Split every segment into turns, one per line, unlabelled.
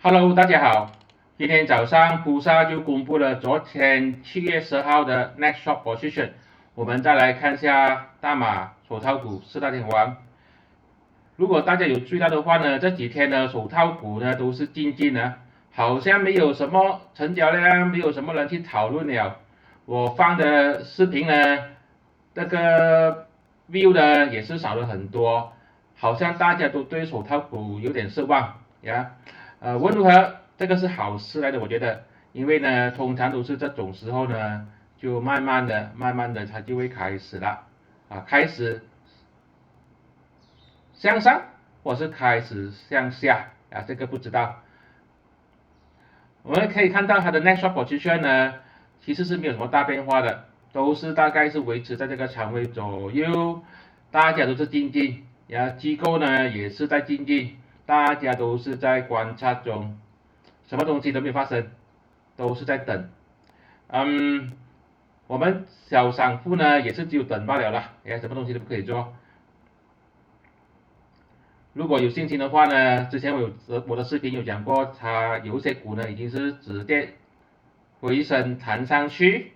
Hello，大家好。今天早上布萨就公布了昨天7月10号的 Next Short Position。我们再来看一下大马手套股四大天王。如果大家有注意到的话呢，这几天呢手套股呢都是静静的，好像没有什么成交量，没有什么人去讨论了。我放的视频呢，那个 view 呢也是少了很多，好像大家都对手套股有点失望呀。无论如何，这个是好事来的，我觉得，因为呢，通常都是这种时候呢，就慢慢的它就会开始了，开始向上，或是开始向下，这个不知道。我们可以看到它的 next short position 呢，其实是没有什么大变化的，都是大概是维持在这个仓位左右，大家都是静静，机构呢也是在静静，大家都是在观察中，什么东西都没有发生，都是在等。我们小散户呢也是只有等罢了啦，什么东西都不可以做。如果有信心的话呢，之前我的视频有讲过，它有一些股呢已经是止跌回升弹上去，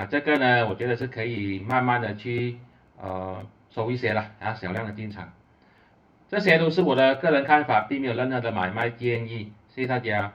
这个呢我觉得是可以慢慢的去收一些了，小量的进场。这些都是我的个人看法，并没有任何的买卖建议，谢谢大家。